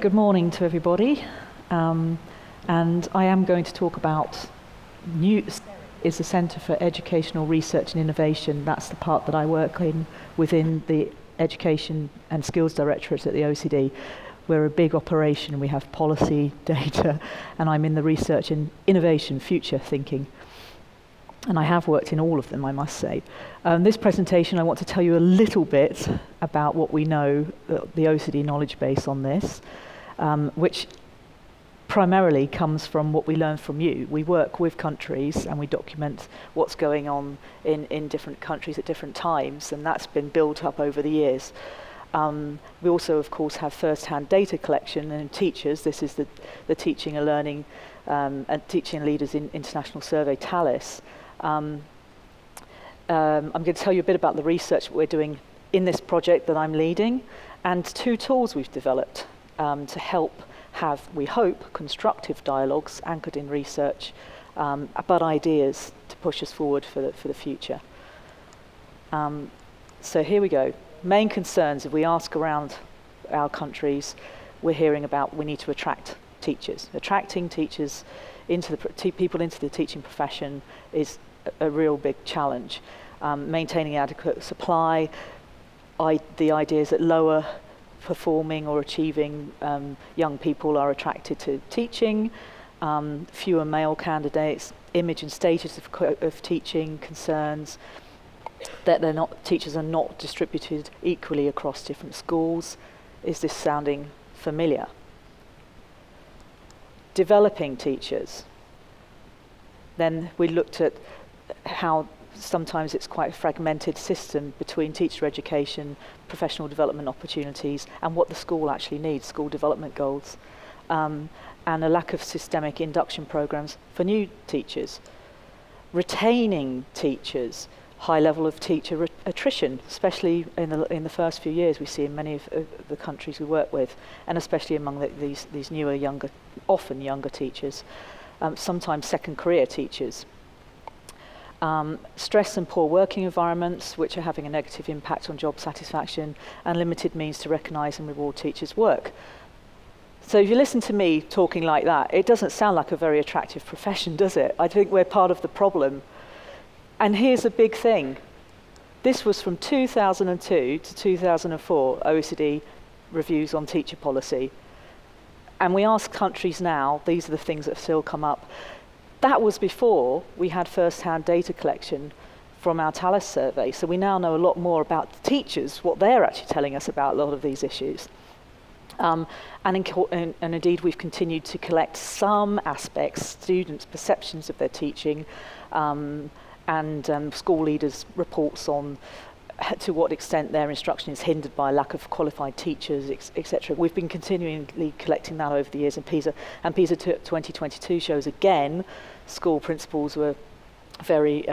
Good morning to everybody, and I am going to talk about is the Centre for Educational Research and Innovation. That's the part that I work in within the Education and Skills Directorate at the OECD. We're a big operation, we have policy, data, and I'm in the research and innovation, future thinking. And I have worked in all of them, I must say. This presentation, I want to tell you a little bit about what we know, the OECD knowledge base on this, which primarily comes from what we learn from you. We work with countries and we document what's going on in different countries at different times, and that's been built up over the years. We also, of course, have first-hand data collection and teachers. This is the teaching and learning and teaching leaders in international survey, TALIS. I'm going to tell you a bit about the research that we're doing in this project that I'm leading, and two tools we've developed to help have, we hope, constructive dialogues anchored in research, but ideas to push us forward for the future. So here we go. Main concerns, if we ask around our countries, we're hearing about we need to attract teachers. Attracting teachers into people into the teaching profession is a real big challenge. Maintaining adequate supply, the idea is that lower performing or achieving young people are attracted to teaching, fewer male candidates, image and status of teaching concerns, that teachers are not distributed equally across different schools. Is this sounding familiar? Developing teachers. Then we looked at how sometimes it's quite a fragmented system between teacher education, professional development opportunities, and what the school actually needs, school development goals, and a lack of systemic induction programs for new teachers. Retaining teachers, high level of teacher attrition, especially in the first few years we see in many of the countries we work with, and especially among these newer, younger, often younger teachers, sometimes second career teachers. Stress and poor working environments, which are having a negative impact on job satisfaction, and limited means to recognise and reward teachers' work. So if you listen to me talking like that, it doesn't sound like a very attractive profession, does it? I think we're part of the problem. And here's a big thing. This was from 2002 to 2004, OECD reviews on teacher policy. And we ask countries now, these are the things that have still come up. That was before we had first-hand data collection from our TALIS survey. So we now know a lot more about the teachers, what they're actually telling us about a lot of these issues. And indeed, we've continued to collect some aspects, students' perceptions of their teaching, and school leaders' reports on to what extent their instruction is hindered by lack of qualified teachers, etc. We've been continually collecting that over the years in PISA, and PISA 2022 shows again school principals were very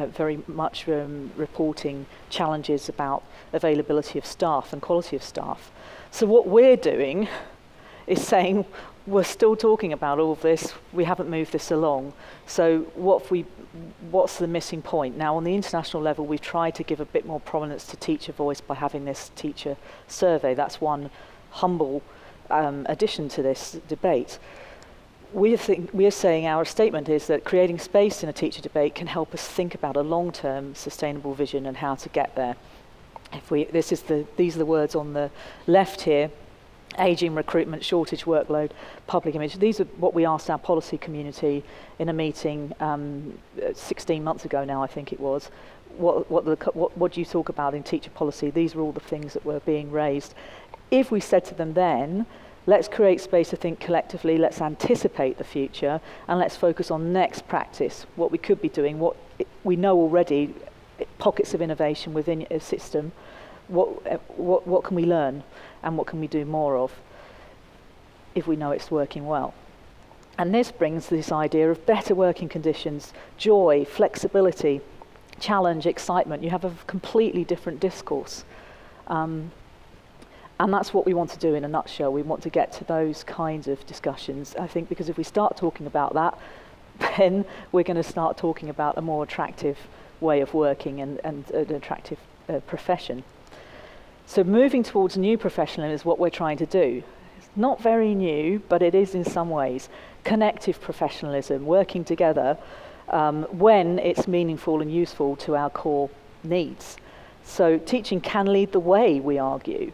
much reporting challenges about availability of staff and quality of staff. So what we're doing is saying we're still talking about all of this, we haven't moved this along. So what's the missing point? Now on the international level, we've tried to give a bit more prominence to teacher voice by having this teacher survey. That's one humble addition to this debate. We are saying our statement is that creating space in a teacher debate can help us think about a long-term sustainable vision and how to get there. These are the words on the left here. Ageing, recruitment, shortage, workload, public image. These are what we asked our policy community in a meeting 16 months ago now, I think it was. What do you talk about in teacher policy? These are all the things that were being raised. If we said to them then, let's create space to think collectively, let's anticipate the future, and let's focus on next practice, what we could be doing, what we know already, pockets of innovation within a system, what can we learn? And what can we do more of if we know it's working well? And this brings this idea of better working conditions, joy, flexibility, challenge, excitement. You have a completely different discourse. And that's what we want to do in a nutshell. We want to get to those kinds of discussions, I think, because if we start talking about that, then we're going to start talking about a more attractive way of working and an attractive profession. So moving towards new professionalism is what we're trying to do. not very new, but it is in some ways. Connective professionalism, working together when it's meaningful and useful to our core needs. So teaching can lead the way, we argue.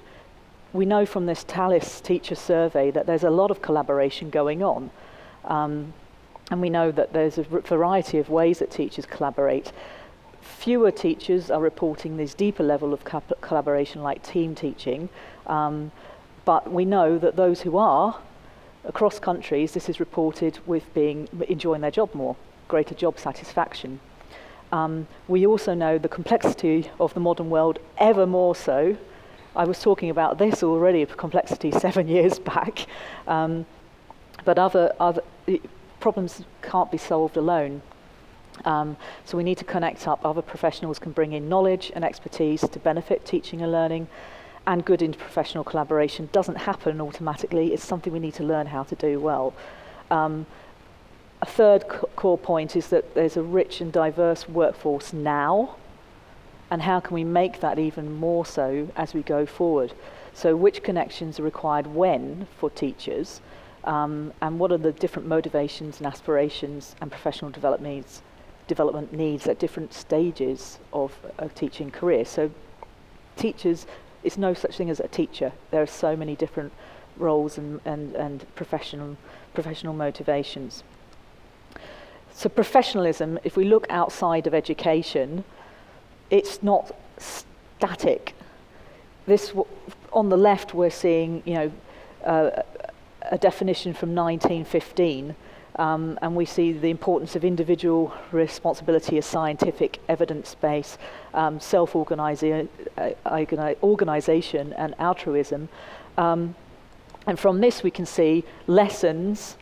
We know from this TALIS teacher survey that there's a lot of collaboration going on. And we know that there's a variety of ways that teachers collaborate. Fewer teachers are reporting this deeper level of collaboration like team teaching, but we know that those who are, across countries, this is reported with enjoying their job more, greater job satisfaction. We also know the complexity of the modern world ever more so. I was talking about this already, complexity 7 years back, but other problems can't be solved alone. So we need to connect up. Other professionals can bring in knowledge and expertise to benefit teaching and learning, and good interprofessional collaboration doesn't happen automatically. It's something we need to learn how to do well. A third core point is that there's a rich and diverse workforce now, and how can we make that even more so as we go forward? So which connections are required when for teachers, and what are the different motivations and aspirations and professional development needs at different stages of a teaching career. So teachers, it's no such thing as a teacher. There are so many different roles and professional motivations. So professionalism, if we look outside of education, it's not static. On the left, we're seeing, a definition from 1915, and we see the importance of individual responsibility as scientific evidence base, self-organization and altruism. And from this, we can see lessons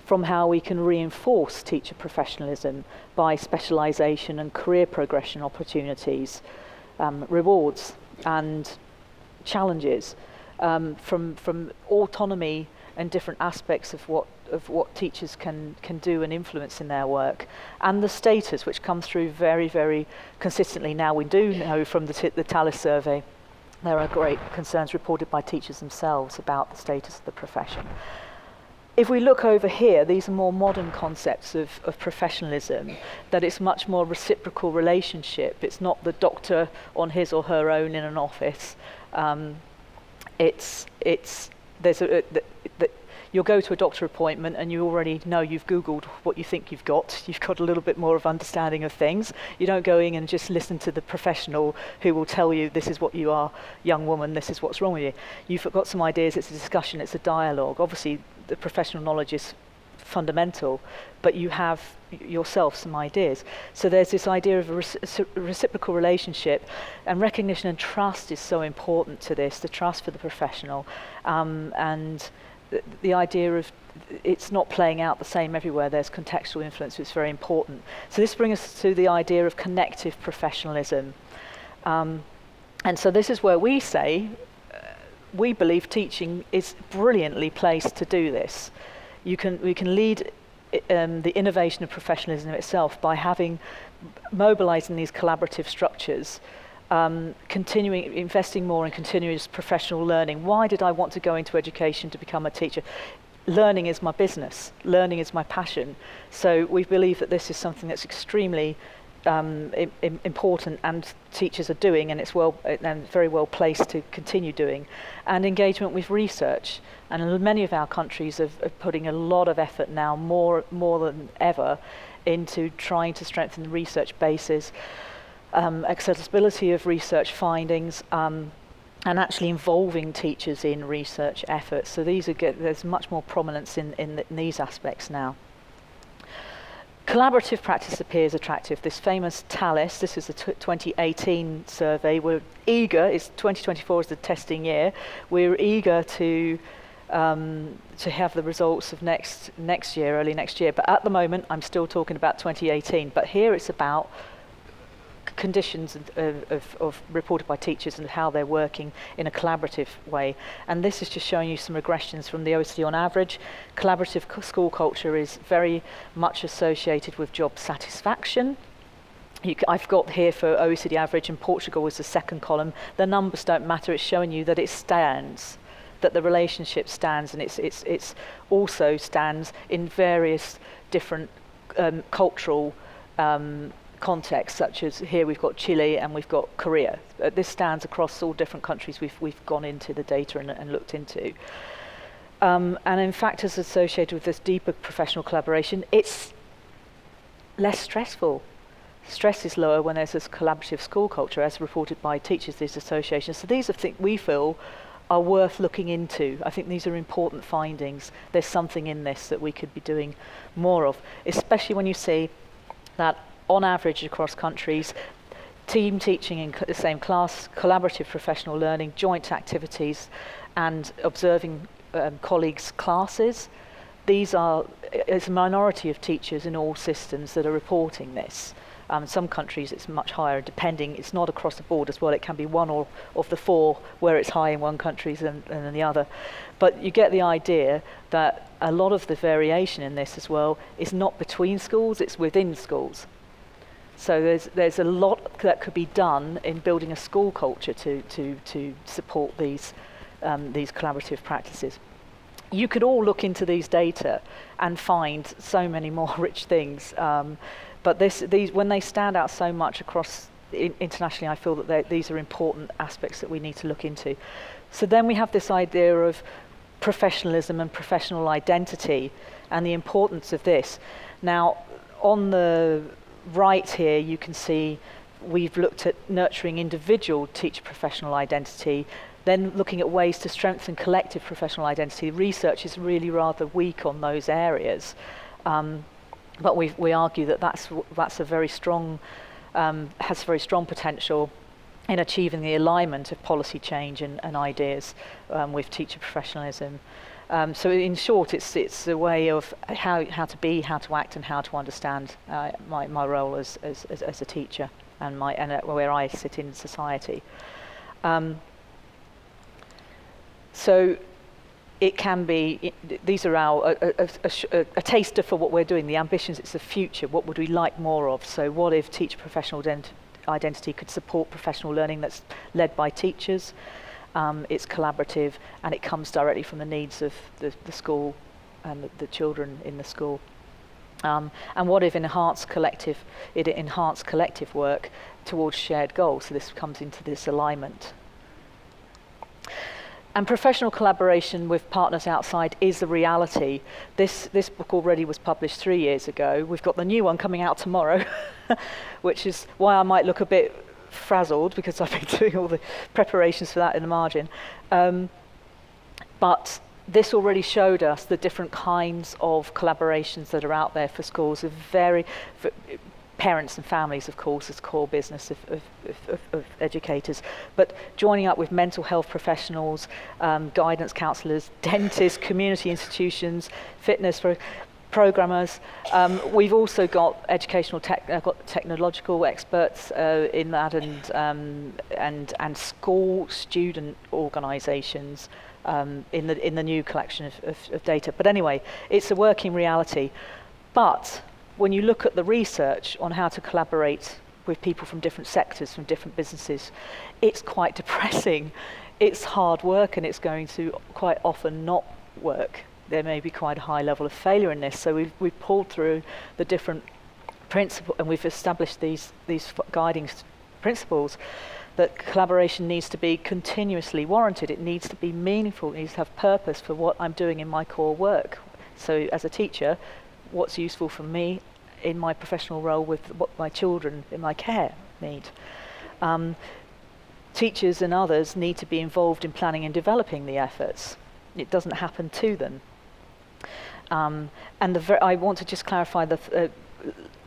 from how we can reinforce teacher professionalism by specialization and career progression opportunities, rewards and challenges, from autonomy and different aspects of what teachers can do and influence in their work, and the status, which comes through very, very consistently. Now, we do know from the TALIS survey there are great concerns reported by teachers themselves about the status of the profession. If we look over here, these are more modern concepts of professionalism, that it's much more reciprocal relationship. It's not the doctor on his or her own in an office. You'll go to a doctor appointment and you already know, you've Googled what you think you've got. You've got a little bit more of understanding of things. You don't go in and just listen to the professional who will tell you, this is what you are, young woman, this is what's wrong with you. You've got some ideas, it's a discussion, it's a dialogue. Obviously, the professional knowledge is fundamental, but you have yourself some ideas. So there's this idea of a reciprocal relationship, and recognition and trust is so important to this, the trust for the professional, and the idea of it's not playing out the same everywhere. There's contextual influence, which is very important. So this brings us to the idea of connective professionalism. And so this is where we say, we believe teaching is brilliantly placed to do this. We can lead the innovation of professionalism itself by mobilizing these collaborative structures, investing more in continuous professional learning. Why did I want to go into education to become a teacher? Learning is my business. Learning is my passion. So we believe that this is something that's extremely important, and teachers are doing, and it's very well placed to continue doing. And engagement with research, and many of our countries are putting a lot of effort now, more than ever, into trying to strengthen the research bases, accessibility of research findings, and actually involving teachers in research efforts. So there's much more prominence in these aspects now. Collaborative practice appears attractive. This famous TALIS, this is the 2018 survey. We're eager, 2024 is the testing year. We're eager to have the results of next year, early next year. But at the moment, I'm still talking about 2018. But here it's about conditions of reported by teachers and how they're working in a collaborative way. And this is just showing you some regressions from the OECD on average. Collaborative school culture is very much associated with job satisfaction. I've got here for OECD average, and Portugal is the second column. The numbers don't matter, it's showing you that it stands. that the relationship stands, and it's also stands in various different cultural contexts, such as here we've got Chile and we've got Korea. This stands across all different countries we've gone into the data and looked into. And in factors associated with this deeper professional collaboration, it's less stressful. Stress is lower when there's this collaborative school culture, as reported by teachers, these associations. So these are things we feel are worth looking into. I think these are important findings. There's something in this that we could be doing more of, especially when you see that on average across countries, team teaching in the same class, collaborative professional learning, joint activities, and observing colleagues' classes. It's a minority of teachers in all systems that are reporting this. In some countries it's much higher, depending, it's not across the board as well. It can be one of the four where it's high in one country and in the other. But you get the idea that a lot of the variation in this as well is not between schools, it's within schools. So there's a lot that could be done in building a school culture to support these collaborative practices. You could all look into these data and find so many more rich things. But these, when they stand out so much across internationally, I feel that these are important aspects that we need to look into. So then we have this idea of professionalism and professional identity and the importance of this. Now, on the right here, you can see we've looked at nurturing individual teacher professional identity, then looking at ways to strengthen collective professional identity. Research is really rather weak on those areas. But we argue that that's a very strong, has very strong potential in achieving the alignment of policy change and ideas with teacher professionalism. So in short, it's a way of how to be, how to act, and how to understand my role as a teacher and where I sit in society. So it can be, these are a taster for what we're doing, the ambitions, it's the future, what would we like more of? So what if teacher professional identity could support professional learning that's led by teachers, it's collaborative, and it comes directly from the needs of the school and the children in the school. And what if it enhanced collective work towards shared goals? So this comes into this alignment. And professional collaboration with partners outside is a reality. This book already was published 3 years ago. We've got the new one coming out tomorrow, which is why I might look a bit frazzled, because I've been doing all the preparations for that in the margin. But this already showed us the different kinds of collaborations that are out there for schools, for parents and families, of course, as core business of educators, but joining up with mental health professionals, guidance counsellors, dentists, community institutions, fitness programmers. We've also got educational technological experts in that, and school student organisations in the new collection of data. But anyway, it's a working reality. But when you look at the research on how to collaborate with people from different sectors, from different businesses, it's quite depressing. It's hard work, and it's going to quite often not work. There may be quite a high level of failure in this. So we've pulled through the different principles, and we've established these guiding principles that collaboration needs to be continuously warranted. It needs to be meaningful. It needs to have purpose for what I'm doing in my core work. So as a teacher, what's useful for me in my professional role with what my children in my care need. Teachers and others need to be involved in planning and developing the efforts. It doesn't happen to them. And I want to just clarify the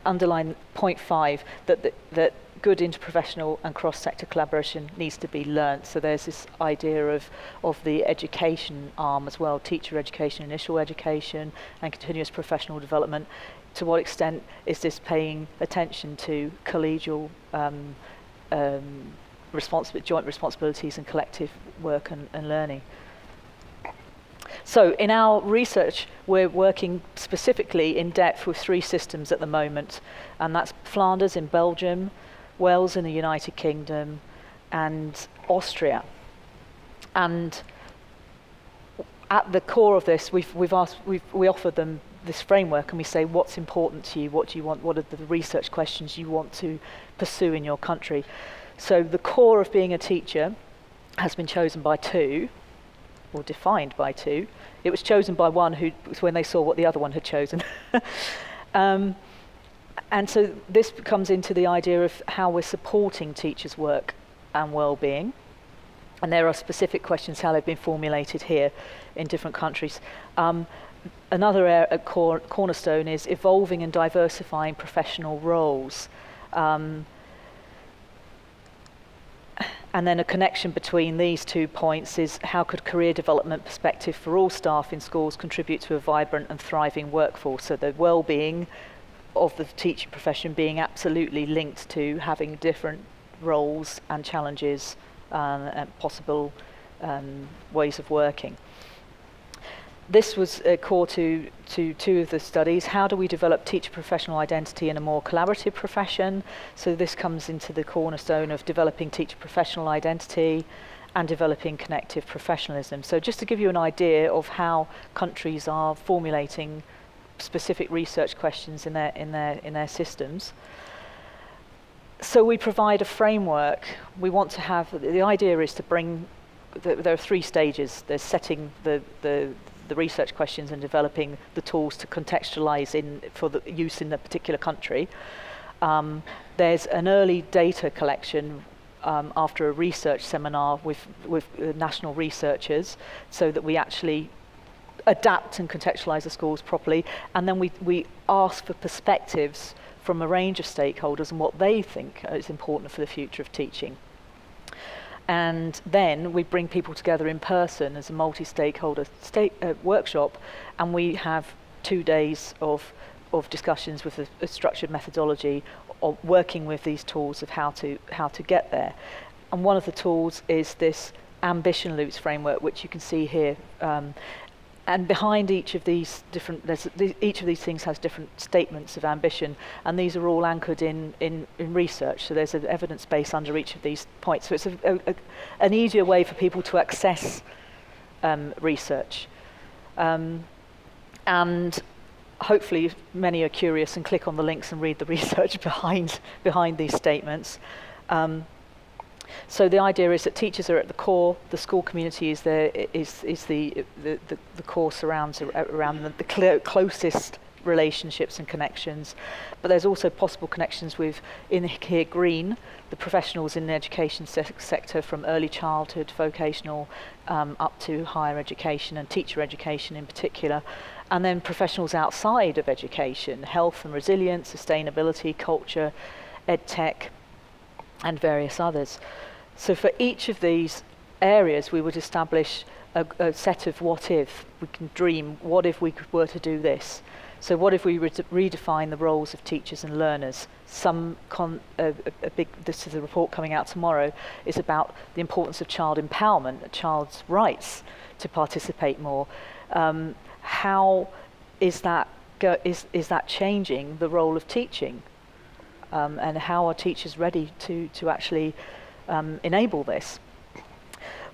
underline point 5, that good interprofessional and cross-sector collaboration needs to be learnt. So there's this idea of the education arm as well, teacher education, initial education, and continuous professional development. To what extent is this paying attention to collegial joint responsibilities and collective work and learning? So in our research, we're working specifically in depth with 3 systems at the moment, and that's Flanders in Belgium, Wales in the United Kingdom, and Austria. And at the core of this, we offer them this framework, and we say, what's important to you? What do you want? What are the research questions you want to pursue in your country? So the core of being a teacher has been chosen by two, or defined by two. It was chosen by one when they saw what the other one had chosen. And so this comes into the idea of how we're supporting teachers' work and well-being. And there are specific questions, how they've been formulated here in different countries. Another cornerstone is evolving and diversifying professional roles. And then a connection between these 2 points is how could career development perspective for all staff in schools contribute to a vibrant and thriving workforce? So the well-being of the teaching profession being absolutely linked to having different roles and challenges and possible ways of working. This was core to two of the studies. How do we develop teacher professional identity in a more collaborative profession? So this comes into the cornerstone of developing teacher professional identity and developing connective professionalism. So just to give you an idea of how countries are formulating specific research questions in their systems. So we provide a framework. We want to have, the idea is to bring, there are 3 stages. There's setting the research questions and developing the tools to contextualize for the use in a particular country. There's an early data collection after a research seminar with national researchers, so that we actually adapt and contextualize the schools properly, and then we ask for perspectives from a range of stakeholders and what they think is important for the future of teaching. And then we bring people together in person as a multi-stakeholder workshop, and we have 2 days of discussions with a structured methodology of working with these tools of how to get there. And one of the tools is this ambition loops framework, which you can see here. And behind each of these each of these things has different statements of ambition, and these are all anchored in research. So there's an evidence base under each of these points. So it's an easier way for people to access research. And hopefully many are curious and click on the links and read the research behind these statements. So the idea is that teachers are at the core. The school community is the core surrounds around the closest relationships and connections. But there's also possible connections with, in here green, the professionals in the education sector, from early childhood, vocational, up to higher education and teacher education in particular. And then professionals outside of education, health and resilience, sustainability, culture, ed tech, and various others. So for each of these areas, we would establish a set of what if. We can dream, what if we were to do this? So what if we redefine the roles of teachers and learners? This is a report coming out tomorrow, is about the importance of child empowerment, a child's rights to participate more. How is that changing the role of teaching? And how are teachers ready to actually enable this?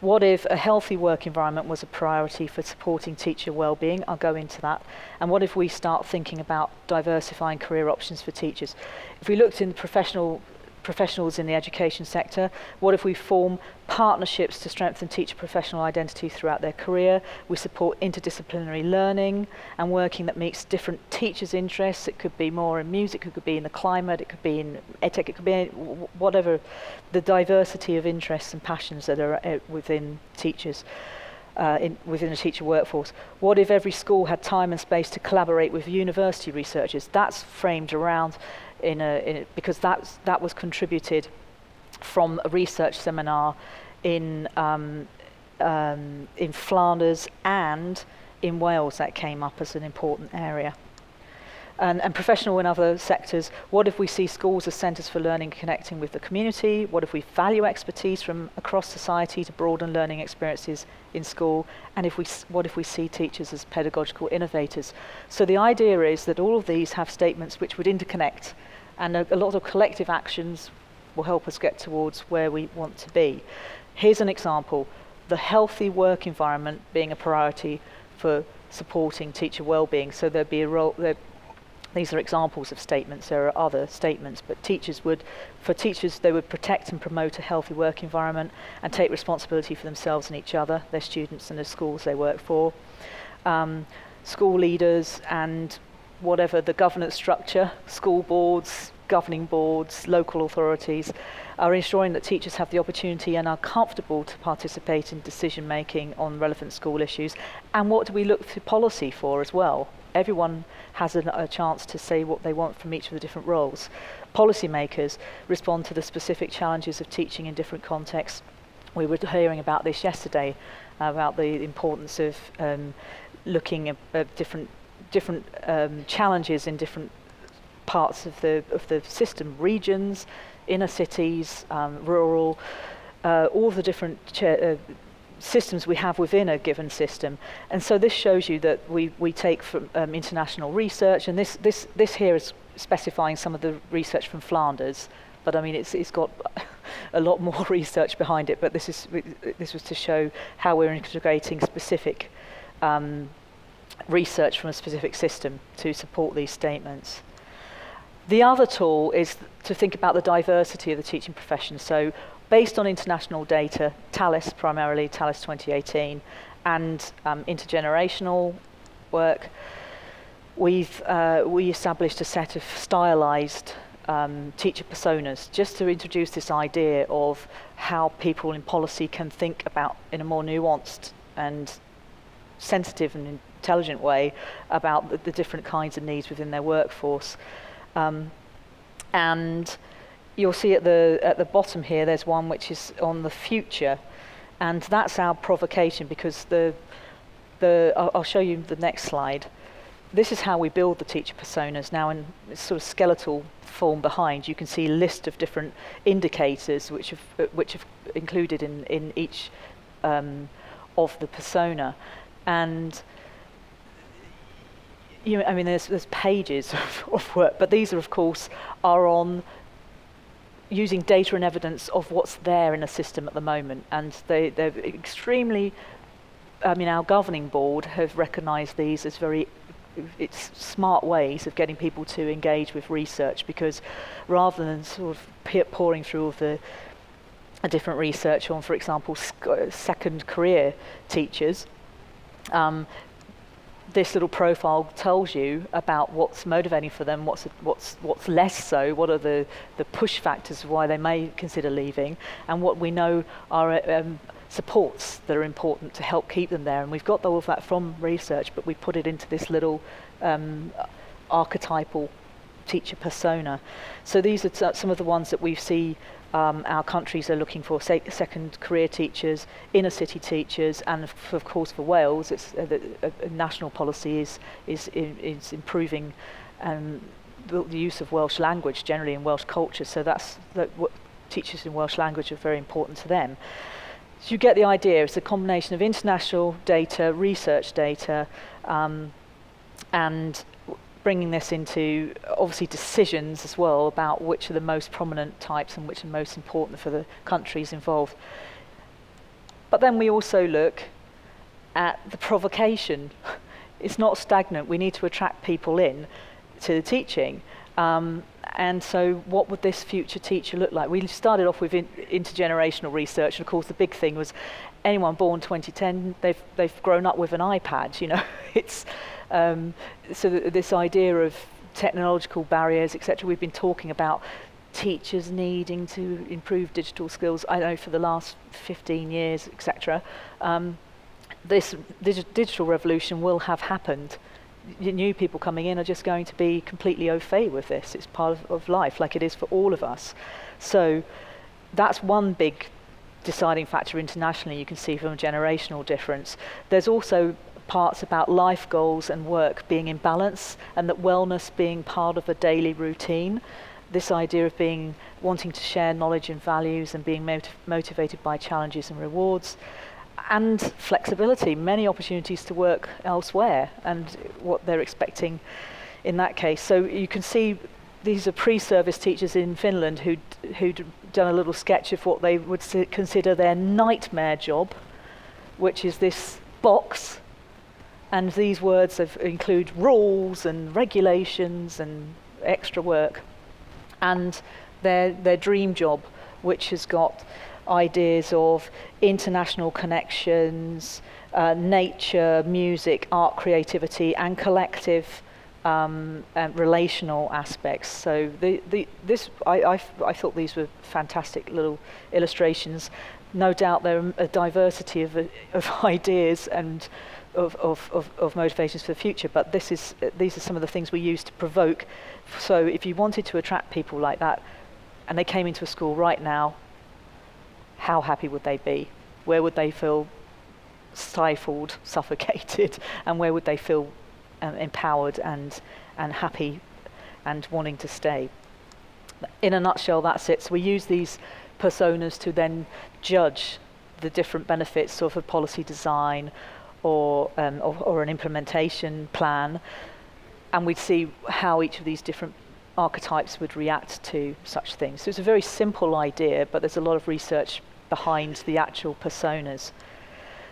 What if a healthy work environment was a priority for supporting teacher well-being? I'll go into that. And what if we start thinking about diversifying career options for teachers? If we looked in professionals in the education sector, what if we form partnerships to strengthen teacher professional identity throughout their career? We support interdisciplinary learning and working that meets different teachers' interests. It could be more in music, it could be in the climate, it could be in edtech, it could be in whatever, the diversity of interests and passions that are within teachers, within the teacher workforce. What if every school had time and space to collaborate with university researchers? That's framed around because that was contributed from a research seminar in Flanders and in Wales. That came up as an important area. And professional in other sectors, what if we see schools as centres for learning and connecting with the community? What if we value expertise from across society to broaden learning experiences in school? And what if we see teachers as pedagogical innovators? So the idea is that all of these have statements which would interconnect, and a lot of collective actions will help us get towards where we want to be. Here's an example. the healthy work environment being a priority for supporting teacher well-being. So there'd be a role. These are examples of statements. There are other statements, but for teachers, they would protect and promote a healthy work environment and take responsibility for themselves and each other, their students and the schools they work for. School leaders and whatever the governance structure, school boards, governing boards, local authorities, are ensuring that teachers have the opportunity and are comfortable to participate in decision making on relevant school issues. And what do we look to policy for as well? Everyone has a chance to say what they want from each of the different roles. Policymakers respond to the specific challenges of teaching in different contexts. We were hearing about this yesterday, about the importance of looking at different challenges in different parts of the system, regions, inner cities, rural, all the different systems we have within a given system. And so this shows you that we take from international research, and this here is specifying some of the research from Flanders, but I mean it's got a lot more research behind it, but this was to show how we're integrating specific research from a specific system to support these statements. The other tool is to think about the diversity of the teaching profession. So based on international data, TALIS primarily, TALIS 2018, and intergenerational work, we established a set of stylized teacher personas just to introduce this idea of how people in policy can think about, in a more nuanced and sensitive and intelligent way, about the different kinds of needs within their workforce. And you'll see at the bottom here, there's one which is on the future, and that's our provocation, because I'll show you the next slide. This is how we build the teacher personas. Now, in sort of skeletal form behind, you can see a list of different indicators which have included in each of the persona, and I mean, there's pages of work, but these are, of course, on using data and evidence of what's there in a system at the moment, and they're extremely. I mean, our governing board have recognised these as it's smart ways of getting people to engage with research, because rather than sort of pouring through all the different research on, for example, second career teachers. This little profile tells you about what's motivating for them, what's less so, what are the push factors of why they may consider leaving, and what we know are supports that are important to help keep them there. And we've got all of that from research, but we put it into this little archetypal teacher persona. So these are some of the ones that we see our countries are looking for: second career teachers, inner city teachers, and of course for Wales, it's a national policy is improving the use of Welsh language generally in Welsh culture. So that's what teachers in Welsh language are very important to them. So you get the idea. It's a combination of international data, research data, and bringing this into obviously decisions as well about which are the most prominent types and which are most important for the countries involved. But then we also look at the provocation. It's not stagnant. We need to attract people in to the teaching. And so what would this future teacher look like? We started off with intergenerational research, and of course the big thing was anyone born 2010, they've grown up with an iPad, you know. It's so this idea of technological barriers, etc. We've been talking about teachers needing to improve digital skills, I know, for the last 15 years, etc. This digital revolution will have happened. New people coming in are just going to be completely au fait with this. It's part of life, like it is for all of us. So that's one big deciding factor internationally. You can see from a generational difference. There's also parts about life goals and work being in balance, and that wellness being part of a daily routine. This idea of wanting to share knowledge and values and being motivated by challenges and rewards. And flexibility, many opportunities to work elsewhere, and what they're expecting in that case. So you can see these are pre-service teachers in Finland who'd done a little sketch of what they would consider their nightmare job. which is this box, and these words include rules and regulations and extra work, and their dream job, which has got ideas of international connections, nature, music, art, creativity, and collective and relational aspects. So I thought these were fantastic little illustrations. No doubt there are a diversity of ideas and of motivations for the future, but these are some of the things we use to provoke. So if you wanted to attract people like that, and they came into a school right now, how happy would they be? Where would they feel stifled, suffocated, and where would they feel empowered and happy and wanting to stay? In a nutshell, that's it. So we use these personas to then judge the different benefits of a policy design or an implementation plan, and we'd see how each of these different archetypes would react to such things. So it's a very simple idea, but there's a lot of research behind the actual personas.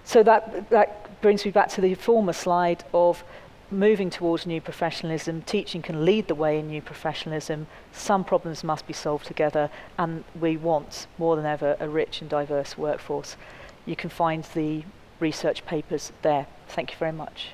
So that brings me back to the former slide of moving towards new professionalism. Teaching can lead the way in new professionalism. Some problems must be solved together, and we want, more than ever, a rich and diverse workforce. You can find the research papers there. Thank you very much.